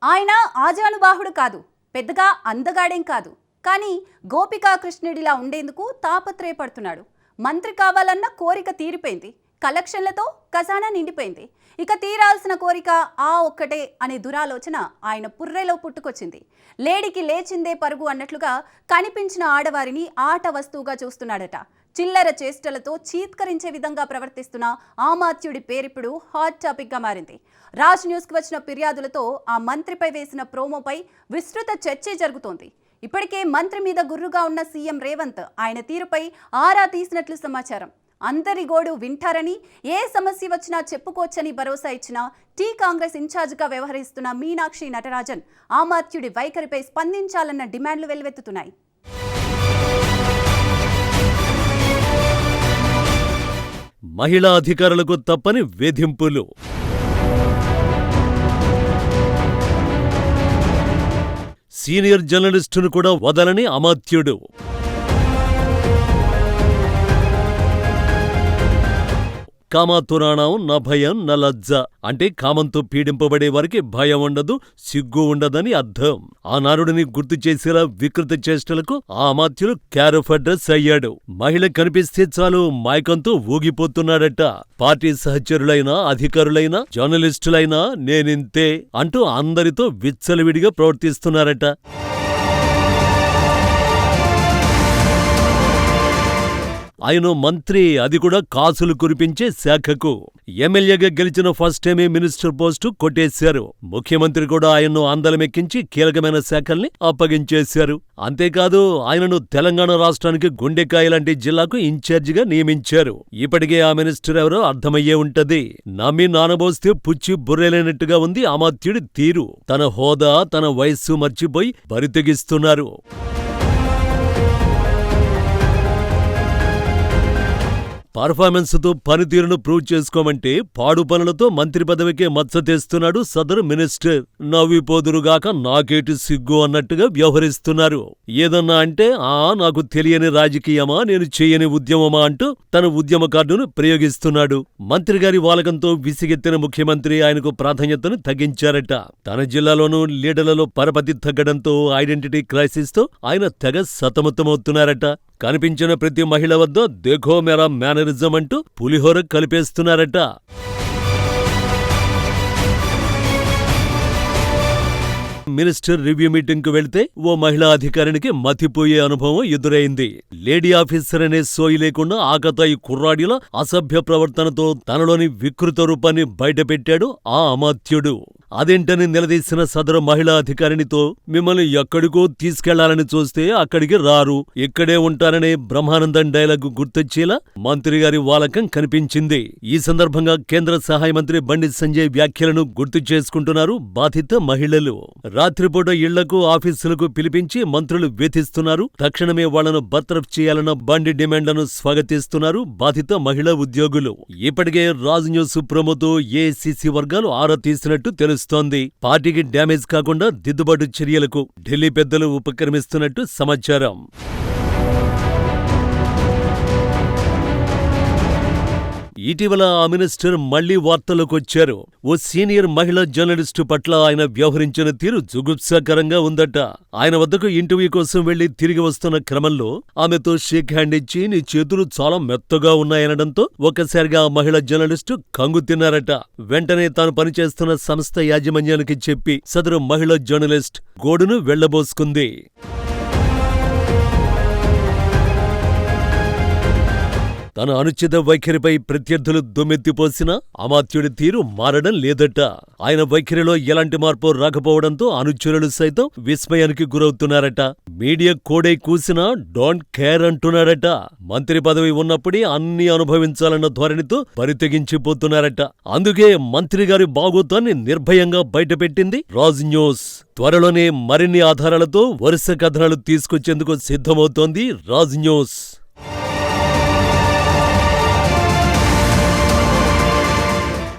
ఆయన ఆజానుబాహుడు కాదు, పెద్దగా అందగాడేం కాదు. కానీ గోపికా కృష్ణుడిలా ఉండేందుకు తాపత్రయపడుతున్నాడు. మంత్రి కావాలన్న కోరిక తీరిపోయింది. కలెక్షన్లతో ఖజానా నిండిపోయింది. ఇక తీరాల్సిన కోరిక ఆ ఒక్కటే అనే దురాలోచన ఆయన పుర్రెలో పుట్టుకొచ్చింది. లేడికి లేచిందే పరుగు అన్నట్లుగా కనిపించిన ఆడవారిని ఆట వస్తువుగా చూస్తున్నాడట. చిల్లర చేష్టలతో చీత్కరించే విధంగా ప్రవర్తిస్తున్న ఆమాత్యుడి పేరిప్పుడు హాట్ టాపిక్ గా మారింది. రాజ్ న్యూస్కి వచ్చిన ఫిర్యాదులతో ఆ మంత్రిపై వేసిన ప్రోమోపై విస్తృత చర్చే జరుగుతోంది. ఇప్పటికే మంత్రి మీద గుర్రుగా ఉన్న సీఎం రేవంత్ ఆయన తీరుపై ఆరా తీసినట్లు సమాచారం. అందరి గోడు వింటారని, ఏ సమస్య వచ్చినా చెప్పుకోవచ్చని భరోసా ఇచ్చిన టీ కాంగ్రెస్ ఇన్ఛార్జిగా వ్యవహరిస్తున్న మీనాక్షి నటరాజన్ ఆమాత్యుడి వైఖరిపై స్పందించాలన్న డిమాండ్లు వెల్లువెత్తుతున్నాయి. మహిళా అధికారులకు తప్పని వేధింపులు. సీనియర్ జర్నలిస్టును కూడా వదలని అమాత్యుడు. కామాతురాణం నా భయం నా లజ్జ అంటే కామంతో పీడింపబడే వారికి భయం ఉండదు, సిగ్గు ఉండదని అర్థం. ఆ నారుడిని గుర్తు చేసేలా వికృత చేష్టలకు ఆ అమాత్యులు క్యారఫ్ అడ్రస్ అయ్యాడు. మహిళ కనిపిస్తే చాలు మైకంతో ఊగిపోతున్నాడట. పార్టీ సహచరులైనా, అధికారులైనా, జర్నలిస్టులైనా నేనింతే అంటూ అందరితో విచ్చలవిడిగా ప్రవర్తిస్తున్నారట. ఆయన మంత్రి, అది కూడా కాసులు కురిపించే శాఖకు. ఎమ్మెల్యేగా గెలిచిన ఫస్ట్ టైమే మినిస్టర్ పోస్టు కొట్టేశారు. ముఖ్యమంత్రి కూడా ఆయన్ను అందలమెక్కించి కీలకమైన శాఖల్ని అప్పగించేశారు. అంతేకాదు ఆయనను తెలంగాణ రాష్ట్రానికి గుండెకాయ లాంటి జిల్లాకు ఇన్ఛార్జిగా నియమించారు. ఇప్పటికే ఆ మినిస్టర్ ఎవరో అర్థమయ్యే ఉంటది. నమ్మి నానబోస్తే పుచ్చి బుర్రెలేనట్టుగా ఉంది అమాత్యుడి తీరు. తన హోదా, తన వయస్సు మర్చిపోయి బరితెగిస్తున్నారు. పర్ఫార్మెన్స్తో పనితీరును ప్రూవ్ చేసుకోమంటే పాడు పనులతో మంత్రి పదవికే మచ్చ తెస్తున్నాడు సదరు మినిస్టర్. నవ్విపోదురుగాక నాకేటి సిగ్గు అన్నట్టుగా వ్యవహరిస్తున్నారు. ఏదన్నా అంటే నాకు తెలియని రాజకీయమా, నేను చేయని ఉద్యమమా అంటూ తన ఉద్యమ కార్డును ప్రయోగిస్తున్నాడు. మంత్రి గారి వాలకంతో విసిగెత్తిన ముఖ్యమంత్రి ఆయనకు ప్రాధాన్యతను తగ్గించారట. తన జిల్లాలోనూ లీడర్లలో పరపతి తగ్గడంతో ఐడెంటిటీ క్రైసిస్తో ఆయన తెగ సతమతమవుతున్నారట. కనిపించిన ప్రతి మహిళ వద్ద దేఖో మేరా మేనరిజం అంటూ పులిహోర కలిపేస్తున్నారట. మినిస్టర్ రివ్యూ మీటింగ్ కు వెళ్తే ఓ మహిళా అధికారినికి మతిపోయే అనుభవం ఎదురైంది. లేడీ ఆఫీసర్ అనే సోయి లేకుండా ఆకతాయి కుర్రాడిలా అసభ్య ప్రవర్తనతో తనలోని వికృత రూపాన్ని బయటపెట్టాడు ఆ అమాత్యుడు. అదేంటని నిలదీసిన సదరు మహిళా అధికారినితో, మిమ్మల్ని ఎక్కడికో తీసుకెళ్లాలని చూస్తే అక్కడికి రారు, ఇక్కడే ఉంటారనే బ్రహ్మానందం డైలాగ్ గుర్తొచ్చేలా మంత్రి గారి వాలకం కనిపించింది. ఈ సందర్భంగా కేంద్ర సహాయ మంత్రి బండి సంజయ్ వ్యాఖ్యలను గుర్తు చేసుకుంటున్నారు బాధిత మహిళలు. రాత్రిపూట ఇళ్లకు, ఆఫీసులకు పిలిపించి మంత్రులు వేధిస్తున్నారు. తక్షణమే వాళ్లను బర్తరఫ్ చేయాలన్న బండి డిమాండ్లను స్వాగతిస్తున్నారు బాధిత మహిళా ఉద్యోగులు. ఇప్పటికే రాజ్ న్యూస్ ప్రోమోతో ఏఐసీసీ వర్గాలు ఆరా తీసినట్టు తెలుస్తోంది. పార్టీకి డ్యామేజ్ కాకుండా దిద్దుబాటు చర్యలకు ఢిల్లీ పెద్దలు ఉపక్రమిస్తున్నట్టు సమాచారం. ఇటీవల ఆ మినిస్టర్ మళ్లీ వార్తల్లోకొచ్చారు. ఓ సీనియర్ మహిళా జర్నలిస్టు పట్ల ఆయన వ్యవహరించిన తీరు జుగుప్సాకరంగా ఉందట. ఆయన వద్దకు ఇంటర్వ్యూ కోసం వెళ్లి తిరిగి వస్తున్న క్రమంలో ఆమెతో షేక్ హ్యాండ్ ఇచ్చి, నీ చేతులు చాలా మెత్తగా ఉన్నాయనడంతో ఒక్కసారిగా ఆ మహిళా జర్నలిస్టు కంగు తిన్నారట. వెంటనే తాను పనిచేస్తున్న సంస్థ యాజమాన్యానికి చెప్పి సదరు మహిళా జర్నలిస్ట్ గోడును వెళ్లబోసుకుంది. తన అనుచిత వైఖరిపై ప్రత్యర్థులు దుమ్మెత్తిపోసినా అమాత్యుడి తీరు మారడం లేదట. ఆయన వైఖరిలో ఎలాంటి మార్పు రాకపోవడంతో అనుచరులు సైతం విస్మయానికి గురవుతున్నారట. మీడియా కోడై కూసినా డోంట్ కేర్ అంటున్నాడట. మంత్రి పదవి ఉన్నప్పుడే అన్ని అనుభవించాలన్న ధోరణితో బరితెగించిపోతున్నారట. అందుకే మంత్రి గారి బాగోతాన్ని నిర్భయంగా బయటపెట్టింది రాజ్ న్యూస్. త్వరలోనే మరిన్ని ఆధారాలతో వరుస కథనాలు తీసుకొచ్చేందుకు సిద్ధమవుతోంది రాజ్ న్యూస్.